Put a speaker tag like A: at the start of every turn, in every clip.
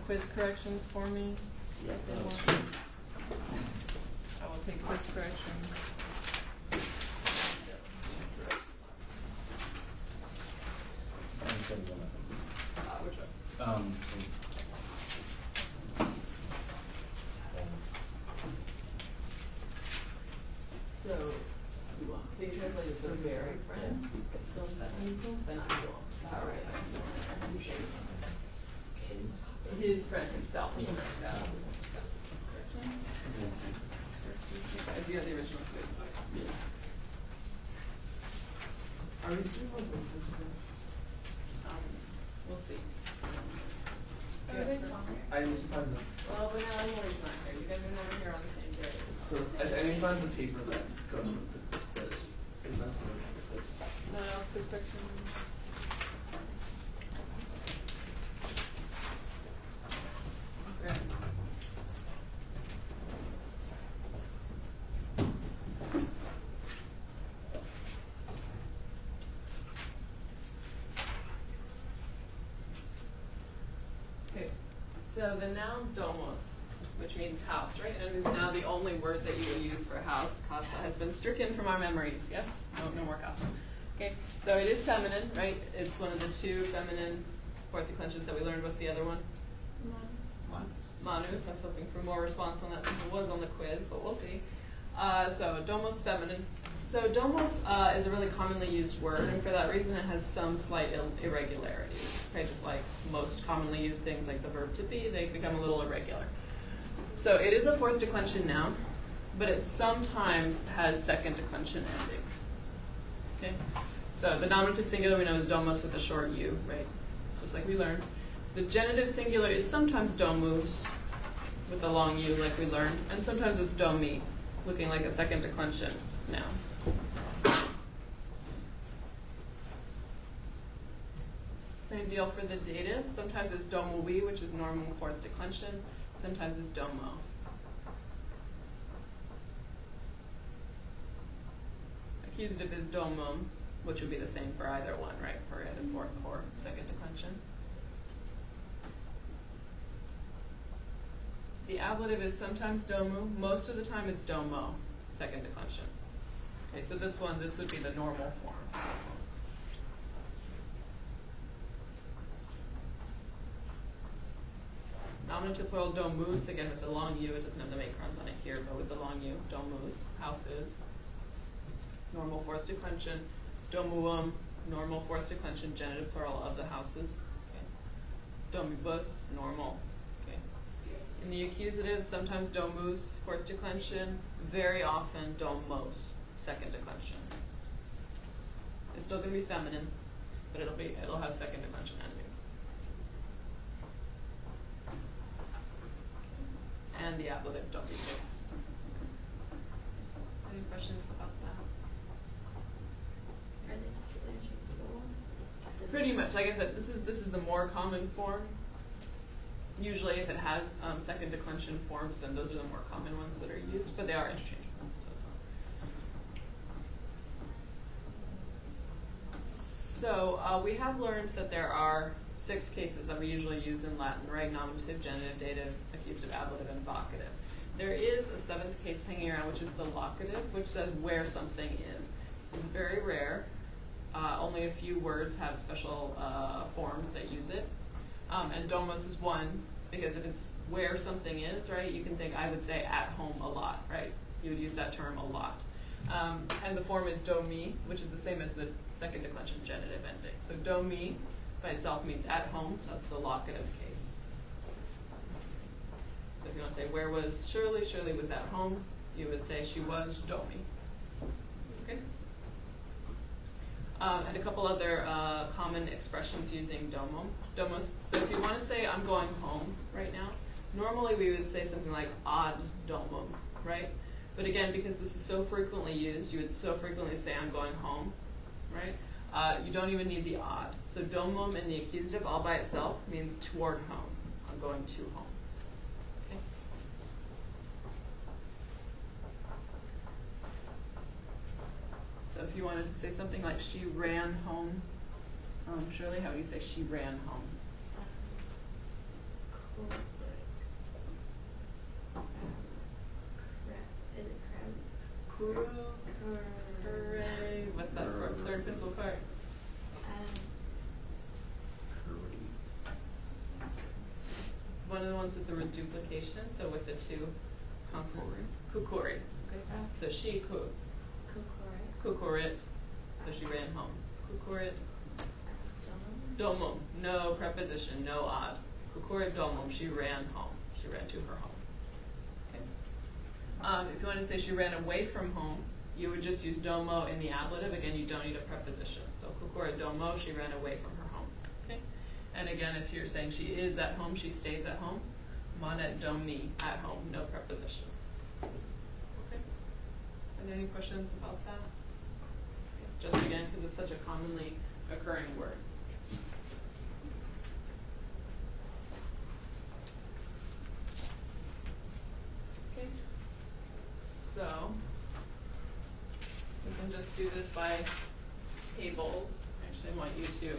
A: quiz corrections for me?
B: Yeah.
A: I will take quiz corrections. Which one? So you translated for very friend. So is that equal? Then equal. All right. His friend himself. Or something like that. Do you have the original quiz?
B: Yeah.
A: Are we doing one? We'll see.
B: I need to find the.
A: Well, but now Emily's not here. You guys are never here on the same day.
B: I need to find the paper that goes with the quiz. Is that the quiz?
A: No one else quiz question? Okay. Okay, so the noun domos, which means house, right? And is now the only word that you will use for house. Casa has been stricken from our memories, yes? No more casa. Okay, so it is feminine, right? It's one of the two feminine fourth declensions that we learned. What's the other one? Manus. I was hoping for more response on that since it was on the quiz, but we'll see. So domos feminine. So domos is a really commonly used word, and for that reason it has some slight irregularities. Okay, just like most commonly used things like the verb to be, they become a little irregular. So it is a fourth declension noun, but it sometimes has second declension endings. Okay, so the nominative singular we know is domos with a short u, right? Just like we learned. The genitive singular is sometimes domus with a long u, like we learned, and sometimes it's domi, looking like a second declension noun. Same deal for the dative. Sometimes it's domui, which is normal fourth declension. Sometimes it's domo. Accusative is domum, which would be the same for either one, right? For either fourth or second declension. The ablative is sometimes domu. Most of the time it's domo, second declension. Okay, so this would be the normal form. Nominative plural domus, again with the long u, it doesn't have the macrons on it here, but with the long u, domus, houses. Normal fourth declension. Domuum, normal fourth declension, genitive plural of the houses. Okay. Domibus, normal. Okay. In the accusative, sometimes domus, fourth declension, very often domos, second declension. It's still going to be feminine, but it'll have second declension endings. And the ablative domibus. Any questions about that?
C: Are they just interchangeable?
A: Pretty much. Like I said, this is the more common form. Usually, if it has second declension forms, then those are the more common ones that are used, but they are interchangeable. So we have learned that there are 6 cases that we usually use in Latin, right? Nominative, genitive, dative, accusative, ablative, and vocative. There is a 7th case hanging around, which is the locative, which says where something is. It's very rare. Only a few words have special forms that use it. And domos is one, because if it's where something is, right, you can think, I would say at home a lot, right? You would use that term a lot. And the form is domi, which is the same as the second declension genitive ending. So domi by itself means at home. That's the locative case. So if you want to say, where was Shirley? Shirley was at home. You would say she was domi. Okay? And a couple other common expressions using domos. So if you want to say, I'm going home right now, normally we would say something like ad domum, right? But again, because this is so frequently used, you would so frequently say, I'm going home, right? You don't even need the ad. So domum in the accusative all by itself means toward home. I'm going to home. Okay? So if you wanted to say something like she ran home, Shirley, how do you say she ran home?
C: Is it crab?
A: Kuro. Hooray. What's that third pencil part? It's one of the ones with the reduplication, so with the two consonants. Kukuri. Okay. So she kukurit. So she ran home. Kukurit. Domum. No preposition, no odd. Kukurit domum. She ran home. She ran to her home. Okay. If you want to say she ran away from home, you would just use domo in the ablative. Again, you don't need a preposition. So kukurit domo. She ran away from her home. Okay. And again, if you're saying she is at home, she stays at home. Manet domi, at home, no preposition. Okay. Are there any questions about that? Okay. Just again, because it's such a commonly occurring word. Okay. So we can just do this by tables. Actually, I want you to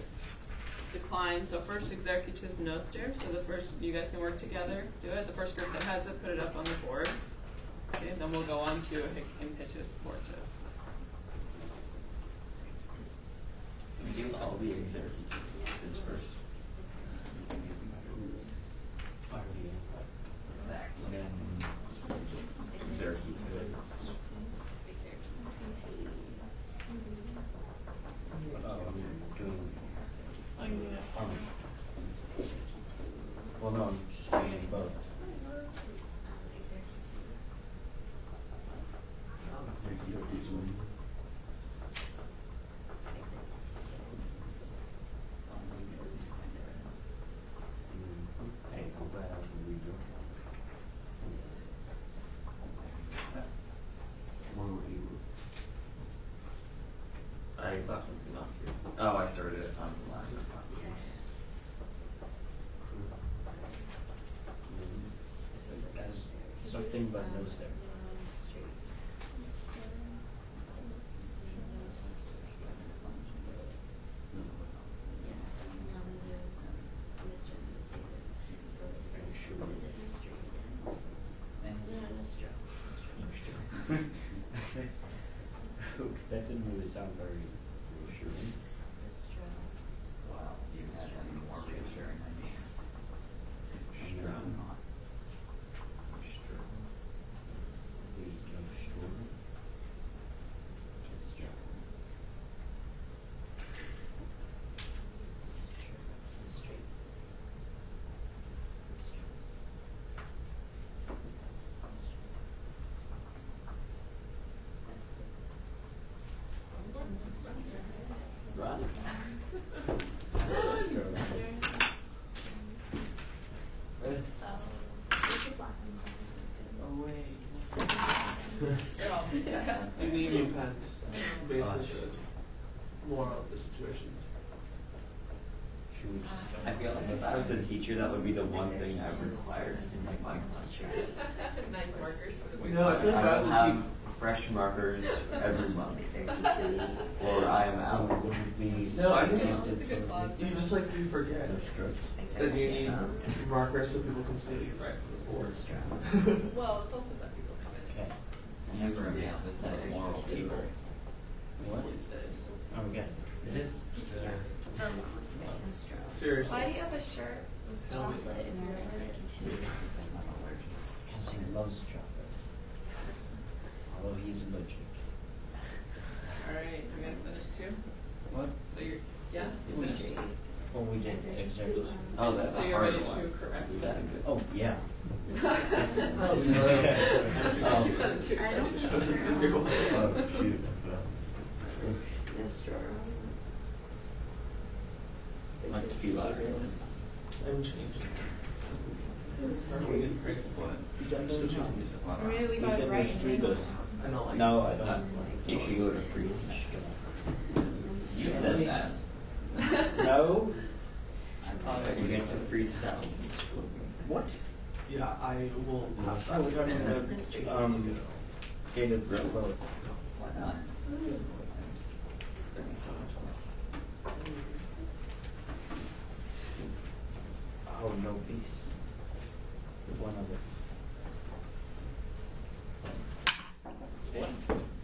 A: decline. So first, executus noster. So the first, you guys can work together. Do it. The first group that has it, put it up on the board. Okay. Then we'll go on to impetus mortis.
D: We do all the executus is first. Exactly. Executus. Well, no, I'm just doing both. Hey, I'm glad I can read you. I thought something off here. Oh, I started it on the line. Something but no stare. That didn't really sound very reassuring. Wow, you had any more reassuring ideas? Please no story. Run. Oh wait.
B: You need new pens, basically. Moral of the situation.
D: I feel like if I was a teacher, that would be the one thing I would require in like my classroom.
A: Nice markers for the
B: No, I feel like
D: I
B: I
D: will
B: was a
D: have
B: teacher.
D: fresh markers every month, or I am out.
B: No, I think
A: It's a good class.
B: you just like you forget that you need markers so people can see right from the board.
A: Well, it's also that people come in.
D: Okay. Remember, yeah, this has moral people. What? Okay. This
B: Seriously.
C: Why do you have a shirt with
B: Tell me.
C: chocolate in your head?
D: because he loves chocolate. Although he's allergic.
A: Alright, you guys finished too?
D: What?
A: So you're, yes? You
D: We
A: finished?
D: did. Well, we did executive. Oh, that's
A: So
D: a
A: you're
D: hard
A: ready
D: one.
A: to correct
D: Is
A: that?
D: that good? Oh, yeah.
B: Oh, no.
C: I don't know.
D: Oh, shoot. I'd like to be louder.
B: I'm changing.
C: Or maybe we got it right.
B: I don't like
D: No, I don't. You should go to freestyle. You said that. No. You get to freestyle. What?
B: Yeah, I will have
D: Oh, we don't have David Brillo. Why not? Oh, no peace. one of it.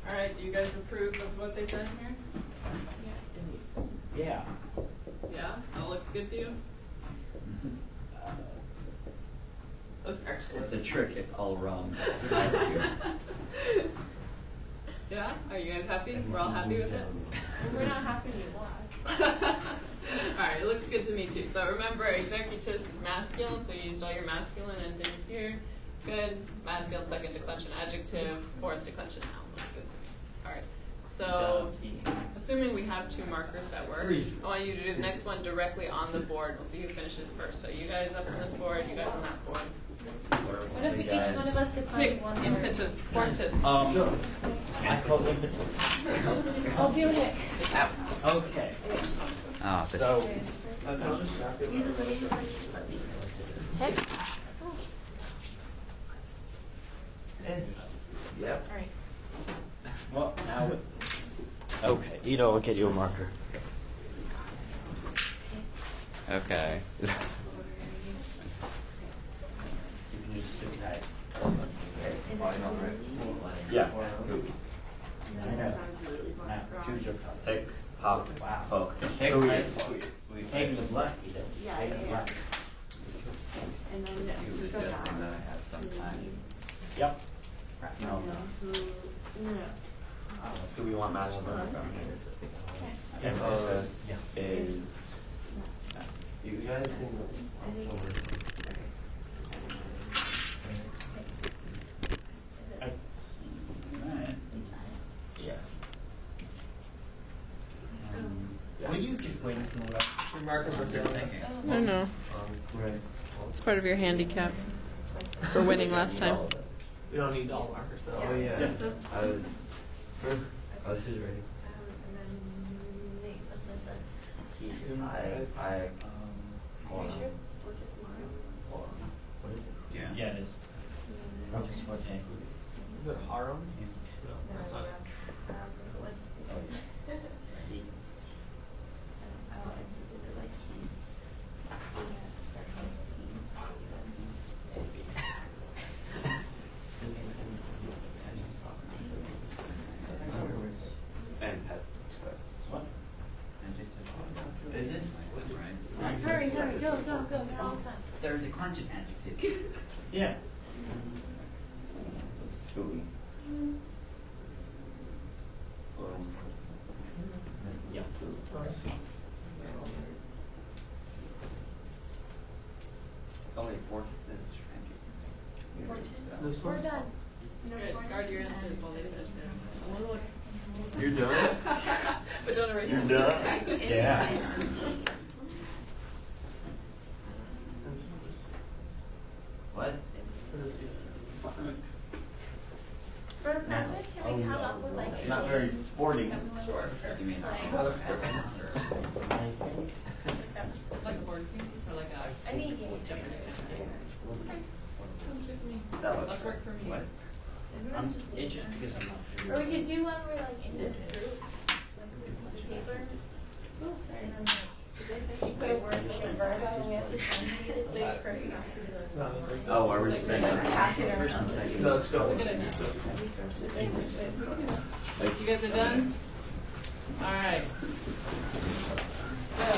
A: All right, do you guys approve of what they've done here?
D: Yeah.
A: Yeah? That looks good to you? Looks excellent.
D: It's a trick, it's all wrong.
A: Yeah? Are you guys happy? We're all happy with it?
C: We're not happy with what?
A: Alright, it looks good to me too. So remember, executus is masculine, so you used all your masculine endings here. Good. Masculine second declension adjective, fourth declension noun. Looks good to me. Alright. So, assuming we have 2 markers that work, I want you to do the next one directly on the board. We'll see who finishes first. So you guys up on this board, you guys on that board.
C: What if each one of us defines
A: Pick
C: one word?
A: impetus, fortis.
D: I call impetus.
C: I'll do Hick.
D: Okay.
E: Oh, but
D: So,
B: I'll just wrap it.
C: Use a little Hick?
B: Yep.
C: Alright.
D: well, now, okay, I'll get you a marker.
E: okay.
D: You can just sit tight. Yeah. I know. Now, choose your color.
E: Pick, pop,
D: Wow.
E: poke.
D: Take
E: Squeeze.
D: Take the black, you did.
C: Yeah,
D: Take the
C: yeah,
D: black.
C: And then
E: You
C: just go
E: suggesting
C: down.
E: that I have some time.
D: Yep. No.
C: No.
E: Do we want masculine or feminine?
D: Emphasis
E: is.
B: You guys can.
D: Alright. Yeah. Would you just wait until we're up?
B: Your markers are different.
A: I know.
B: Right.
A: It's part of your handicap for winning last time.
B: We don't need all markers though.
D: Oh, yeah.
E: I was. Oh, this is ready.
C: And then Nate, Alyssa.
E: I.
C: Are you sure? We'll get tomorrow.
D: What is it?
E: Yeah.
D: Yeah, it is.
C: And
D: Just what day?
B: Is it Harum? No, that's not it.
C: what?
D: Oh, yeah.
C: Oh, is it like he?
E: And pet twist.
D: What?
E: Is this? Right.
C: Hurry, go, go. They're all done.
E: They're a declension adjective.
D: Yeah.
E: Scooby.
D: Yeah.
B: Oh, I see.
E: Only fortis is
B: This
C: We're
B: one?
C: done.
A: Good. Guard your answers while they finish there. I want to look.
B: You're done?
A: But don't erase
B: You're
A: it.
B: done?
D: Yeah.
E: What?
C: For a practice, can we come up with like
D: Not very sporting.
A: Sure.
E: You mean
B: Not a sport.
A: Like a board game or like a
C: Any game.
A: Jefferson. Okay. Sounds good to me.
E: That looks
A: Let's work for me.
E: What?
D: It's just because I'm not sure.
C: Or we could do one where like in a group, like a piece of paper. Oh, sorry. And then like, you put a word like a verb out and we have to send it. The person has to do it.
B: No, it's like-
E: Oh, are we just saying
C: Like, pass it
E: that?
C: around.
B: No, let's go.
A: That's a good idea. You guys are done? Alright. So,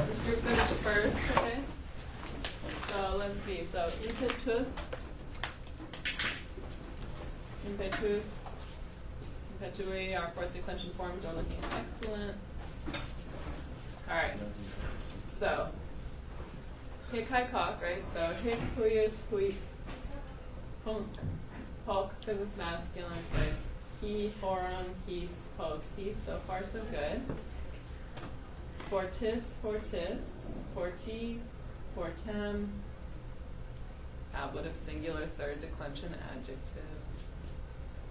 A: this group finished first, okay? So, let's see. So, impetus, impetui, our fourth declension forms are looking excellent. Alright. So, hic, hi, cock, right? So, hic, huius, hui, punk, pulk, because it's masculine, but he, horum, he's, post, he's, so far so good. Fortis, forti, fortem, ablative singular third declension adjective.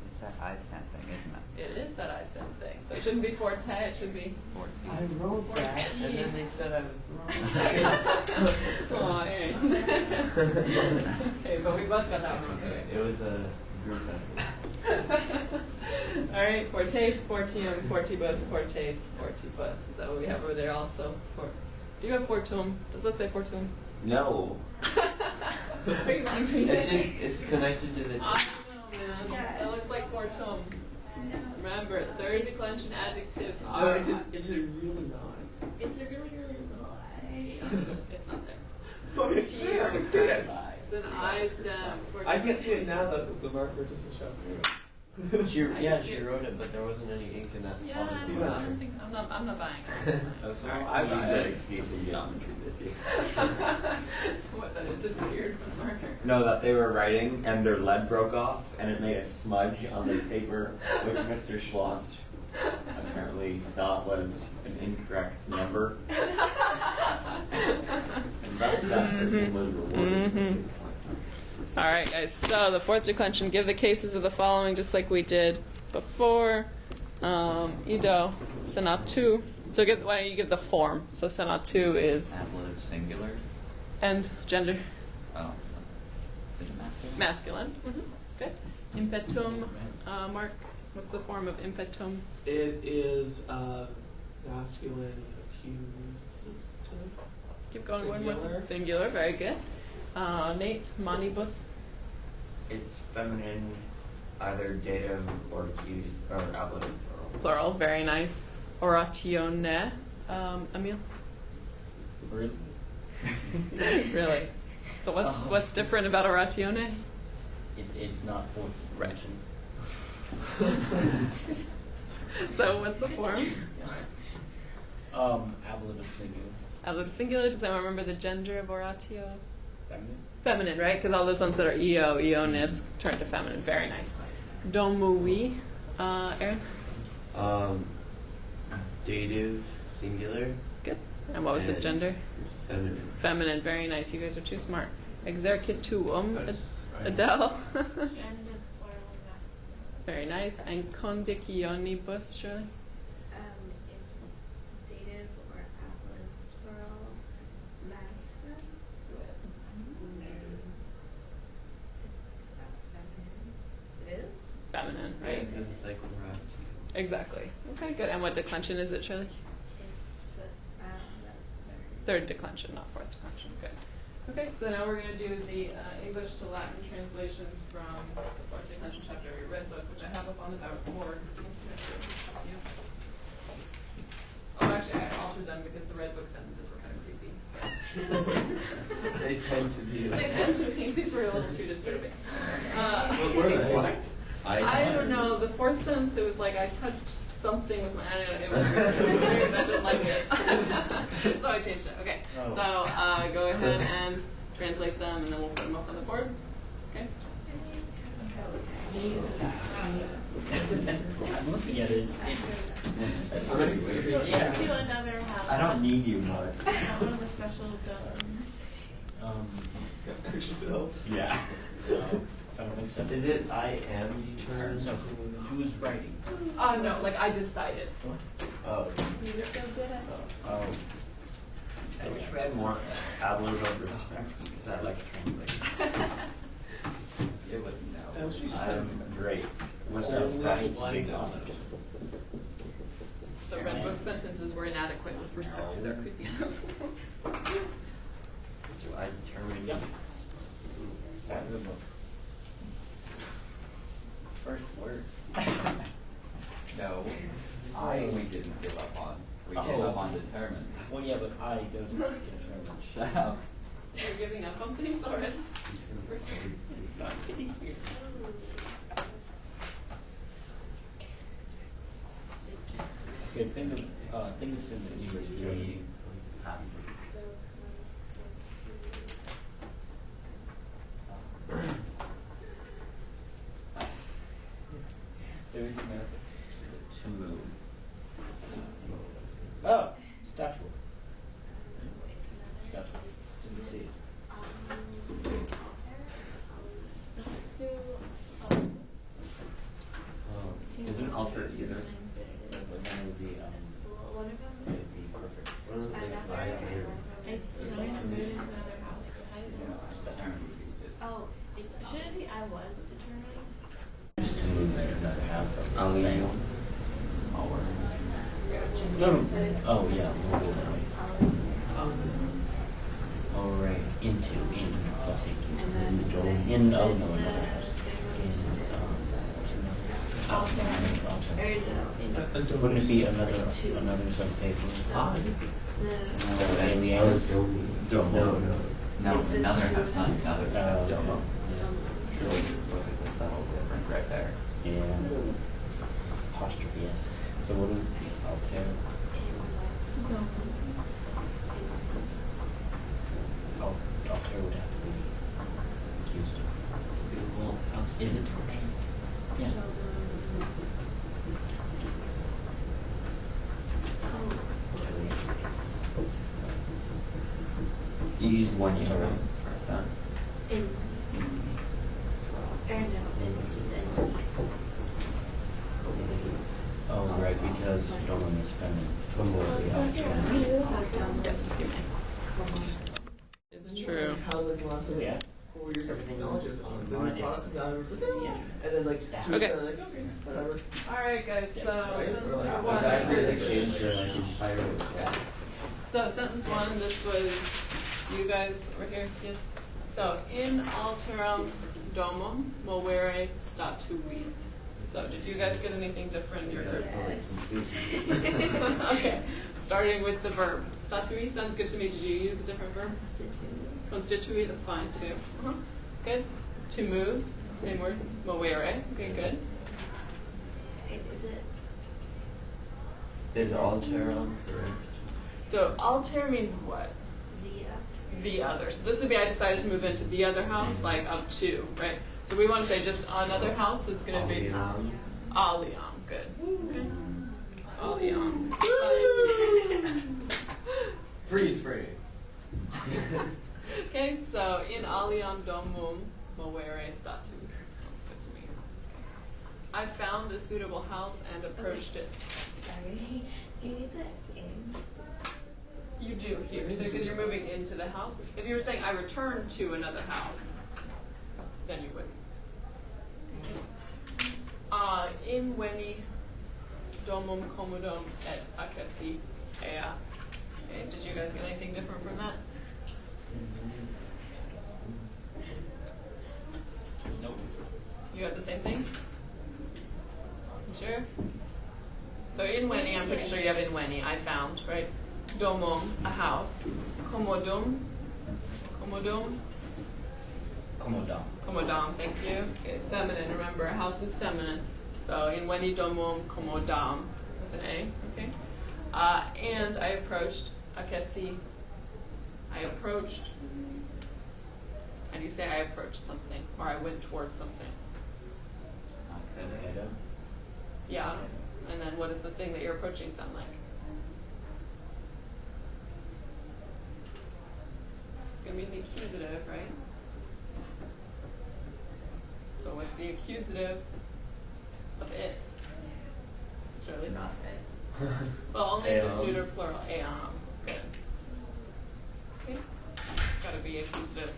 E: It's that Eisman thing, isn't it?
A: It is that I've been thing. So it shouldn't be forte, it should be forte.
B: I wrote that, and then they said I was wrong.
A: Aw, Aaron. Okay, but we both got that wrong. Okay.
E: It was a group effort.
A: Alright, fortes, fortium, fortibus, fortes, fortibus. Is that what we have over there also? Do you have fortum? Does that say fortum?
E: No.
A: Are you lying to me?
B: It's connected to the.
A: I don't know, man.
C: Yeah.
A: That looks like Fortum. Remember, third declension adjectives
B: No,
A: are.
B: it's a really not.
C: It's a really, really little eye.
A: It's not there.
B: Okay,
A: T
B: I can see it.
A: Then I stem.
B: I can't see it now that the marker doesn't show through.
E: She wrote it, but there wasn't any ink in that
A: Yeah,
E: spot.
A: I don't think so. I'm not buying it.
E: Oh, sorry.
B: I buy
E: said
B: it.
E: excuse in geometry this year.
A: What, that it disappeared from the marker?
D: No, that they were writing and their lead broke off and it made a smudge on the paper, which Mr. Schloss apparently thought was an incorrect number. And that person was rewarded.
A: All right, guys. So the fourth declension, give the cases of the following, just like we did before. Ido, senatu. So why don't you give the form? So senatu is
E: Ablative singular.
A: and gender
E: Oh. Is it masculine?
A: masculine. Good. Impetum, Mark. What's the form of impetum?
B: It is masculine accusative.
A: Keep going. One
B: Singular.
A: more. Singular. Very good. Nate, manibus.
D: It's feminine, either dative or accused or ablative plural.
A: Plural. Very nice. Oratione. Emil.
E: Really?
A: Really. So what's different about oratione?
E: It's not fourth
A: Right.
E: dimension.
A: So what's the form?
E: Ablative singular.
A: Ablative singular. Does anyone remember the gender of oratio?
E: Feminine.
A: Feminine, right? Because all those ones that are eonis turn to feminine. Very nice. Domui. Aaron?
F: Dative, singular.
A: Good. And what was the
F: And
A: gender?
F: Feminine.
A: Feminine. Very nice. You guys are too smart. Exercituum.
B: That's right.
A: Adele.
C: Gender, plural, masculine.
A: Very nice. And condicionibus, Shirley?
C: It's dative or ablative plural, masculine. It is?
A: Feminine, right?
F: Because it's like we're out.
A: Exactly. Okay, good. And what declension is it, Shirley?
C: It's
A: Third declension, not fourth declension. Good. Okay, so now we're going to do the English to Latin translations from the fourth declension chapter of your red book, which I have up on the board. Oh, actually, I altered them because the red book sentences were kind of creepy.
F: They tend to be.
A: They tend to be. These were a little too disturbing.
B: What were they? What?
A: I don't know. The fourth sentence, it was like I touched something with my. I don't know. It was weird. I didn't like it. So I changed it. Okay.
E: Oh.
A: So go ahead and translate them, and then we'll put them up on the board. Okay.
E: I'm looking at it.
C: Yeah. To another house.
D: I don't need you, Mark.
C: One of the special domes.
B: Bill.
D: Yeah.
E: I don't think so.
F: Is it I am determined?
E: So who's writing?
A: No, like I decided.
F: Oh.
C: You were so good at it.
E: Oh.
D: I wish we had more ablative over respect because I like to translate.
E: It would
B: Oh, she just
D: I'm great. With
B: Oh,
D: respect,
B: right.
D: being honest.
A: The red book sentences were inadequate with respect to their creepiness.
D: So I determined.
E: Yep. Good book. First word.
G: No, we didn't give up on. We
E: Oh.
G: gave up on determined.
E: Well, yeah, but I doesn't determine.
G: Shut up.
A: You're giving up on things already?
E: Not kidding here. Okay, think this in English. Really there is no to move. Oh, statue. Statue. Didn't see it.
D: Is it an alter either?
E: But then it would be
C: One of them?
E: it would be perfect.
C: It's determined to move to another house.
G: Determined.
C: Oh, should it be I was determined?
E: Just to move there, another house.
D: I'll leave you.
E: I'll work. No. Oh yeah. Move that way. Oh right. In plus EQ.
D: In oh no, in wouldn't it be another subpaper? Aliens?
F: No.
G: No, another house, not another.
D: Domo.
G: Look at the subtle difference right there.
D: And apostrophe S. So what would it be? Altair? Altair would have to be accused of.
F: Beautiful house.
D: Is it? Yeah. You used one year, right? For that. Oh, right, because Domo is feminine.
A: It's true.
B: How like the last like,
D: Yeah.
B: 4 years
D: Everything
B: ago,
D: was
B: just
D: on
B: the
D: my
B: new product,
D: day.
B: and I was like, oh.
D: Yeah.
B: And then like 2
A: Okay.
B: weeks later, like, okay, whatever.
A: Alright guys, so
B: Right?
A: sentence
B: We're like,
A: one.
F: Guys really like kids are like inspired.
A: Yeah. So sentence one, this was you guys over here, yes. So in alteram domum movere statui. So did you guys get anything different in your group? Okay. Starting with the verb. Statui sounds good to me. Did you use a different verb? Constitui, that's fine too. Good. To move, same word. Movere. Okay, good.
F: Is alterum correct?
A: So alter means what? The other. So this would be I decided to move into the other house, like up to, right? So we want to say just another house. It's going to be aliam. Good. Okay. Aliam.
B: Free.
A: Okay. So in aliam domum movere statui. Sounds good to me. I found a suitable house and approached it.
C: Sorry. Do you need the in?
A: You do here, so because you're moving into the house. If you were saying I returned to another house, then you wouldn't. In veni domum commodum et accessi ea. Okay, did you guys get anything different from that?
D: Nope.
A: You got the same thing? You sure? So in veni, I'm pretty sure you have in veni. I found, right? Domum, a house. Commodum.
D: Commodam.
A: Commodam, thank you. Okay, it's feminine. Remember, a house is feminine. So in veni domum commodam with an A. Okay. And I approached accessi. I approached. And you say I approached something, or I went towards something.
D: Okay.
A: Yeah. And then what does the thing that you're approaching sound like? It's going to be the accusative, right? So what's the accusative of it? Shirley?
F: Not
A: Well, only if it's
D: Eam.
A: neuter plural. Eam. Good. Okay. Gotta be accusative.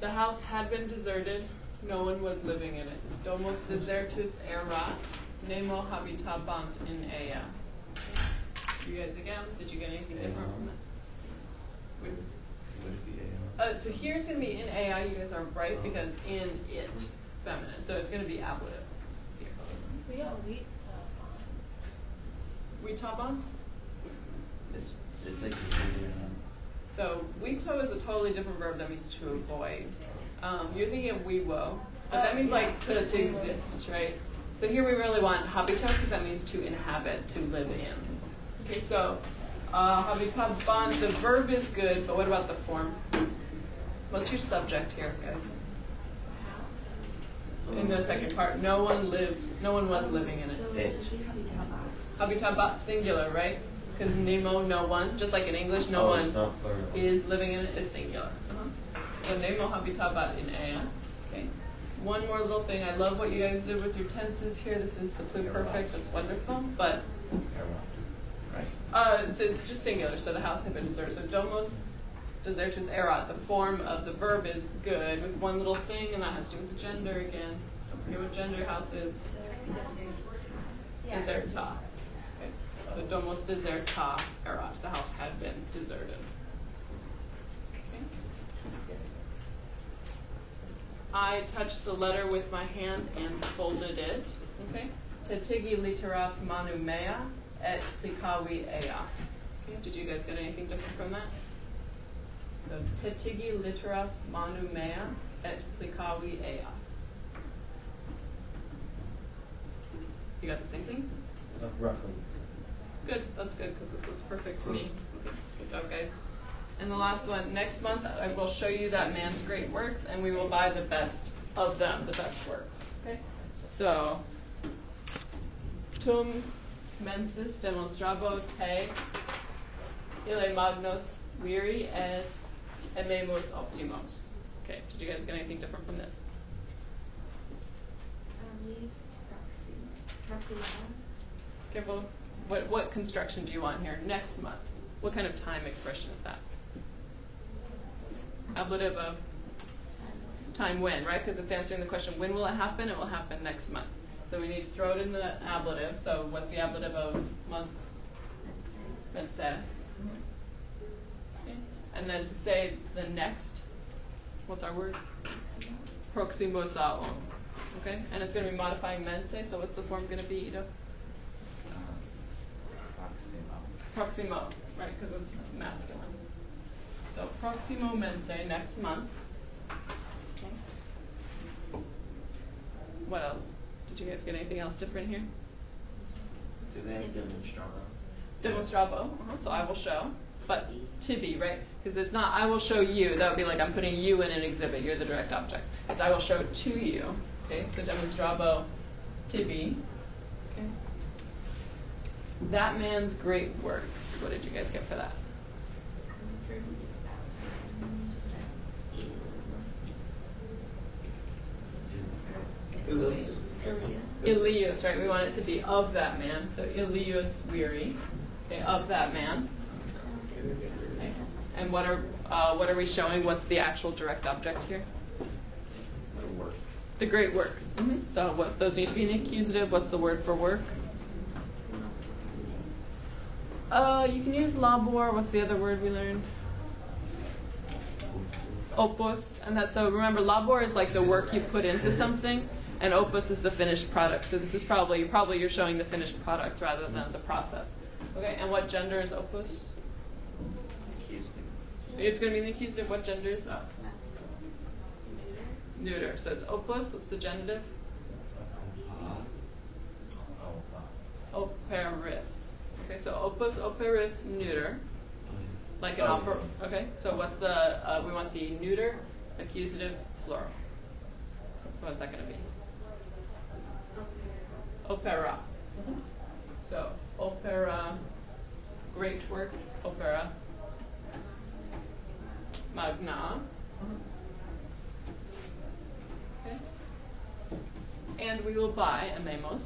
A: The house had been deserted. No one was living in it. Domus desertus erat. Nemo habitabant in ea. You guys again? Did you get anything different from that?
F: Would it be
A: So here's going to be in ea. You guys are right because in it, feminine. So it's going to be ablative. Here.
C: We got wheat.
A: Weetabant?
F: It's like
A: So weeto is a totally different verb that means to avoid. You're thinking of weewo, but that means like to exist, right? So here we really want habitat because that means to inhabit, to live in. Okay, so habitabant, the verb is good, but what about the form? What's your subject here, guys? In the second part, no one was living in it. Habitabat singular, right? Because Nemo, no one, just like in English, no one is living in it is singular. So Nemo habitabat in ea. Okay. One more little thing. I love what you guys did with your tenses here. This is the pluperfect. It's wonderful. But
D: Right.
A: so it's just singular. So the house had been deserted. So domos desertus erat. The form of the verb is good with one little thing, and that has to do with the gender again. Don't forget what gender house is. Deserta. Okay. So domos deserta erat. The house had been deserted. Okay. I touched the letter with my hand and folded it. Okay. Tetigi literas manu mea et plikavi eas. Okay. Did you guys get anything different from that? So tetigi literas manu mea et plikavi eas. You got the same thing?
E: Roughly.
A: Good. That's good because this looks perfect to me. Okay. Good job, guys. And the last one, next month I will show you that man's great works and we will buy the best of them, the best works. Okay? So, tum mensis demonstrabo te ille magnos viri et ememus optimos. Okay, did you guys get anything different from this? Careful. What construction do you want here? Next month. What kind of time expression is that? Ablative of time when, right? Because it's answering the question, when will it happen? It will happen next month. So we need to throw it in the ablative. So what's the ablative of month? Mense. Okay. And then to say the next, what's our word? Proximos a. Okay? And it's going to be modifying mense. So what's the form going to be, Ido? Proximo, right? Because it's masculine. So proximo mense, next month. Okay. What else? Did you guys get anything else different here?
F: Do they have demonstrabo?
A: Demonstrabo. So I will show. But to be, right? Because it's not I will show you. That would be like I'm putting you in an exhibit. You're the direct object. It's I will show to you. Okay. So demonstrabo to be. Okay. That man's great works. What did you guys get for that? Ilius, right? We want it to be of that man. So Ilius viri, okay, of that man. Okay. And what are we showing? What's the actual direct object here? The great works. Mm-hmm. So what those need to be an accusative. What's the word for work? You can use labor. What's the other word we learned? Opus. And that's so remember labor is like the work you put into something, and opus is the finished product. So this is probably you're showing the finished product rather than the process. Okay. And what gender is opus?
F: Accusative.
A: It's going to be an accusative. What gender is that? Neuter. So it's opus. What's the genitive? Operis. Okay, so opus operis neuter, like an opera. Okay, so what's the? We want the neuter accusative plural. So what's that going to be? Opera. Mm-hmm. So opera, great works. Opera magna. Okay, and we will buy amemos.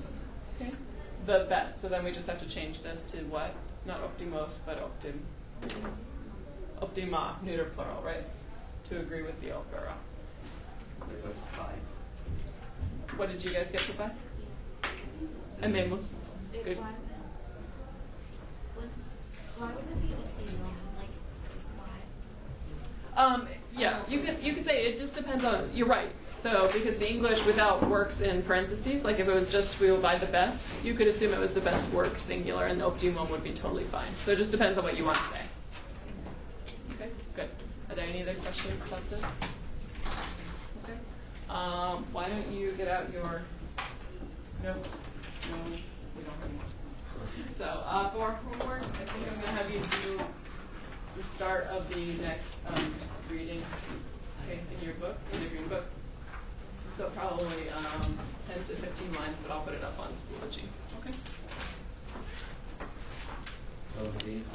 A: Okay. The best. So then we just have to change this to what? Not optimos, but optima, neuter plural, right? To agree with the opera.
F: What's pi?
A: What did you guys get for pi? Amemos. Good.
C: Why would it be optima? Like, why?
A: Yeah, you could say it just depends on. You're right. So because the English without works in parentheses, like if it was just we will buy the best, you could assume it was the best work singular, and the optimum would be totally fine. So it just depends on what you want to say. Okay, good. Are there any other questions about this? Okay. Why don't you get out your? No, we don't have more. So for homework, I think I'm going to have you do the start of the next reading. Okay, in your book, in the green book. So probably 10 to 15 lines, but I'll put it up on Schoology. Okay.
F: So these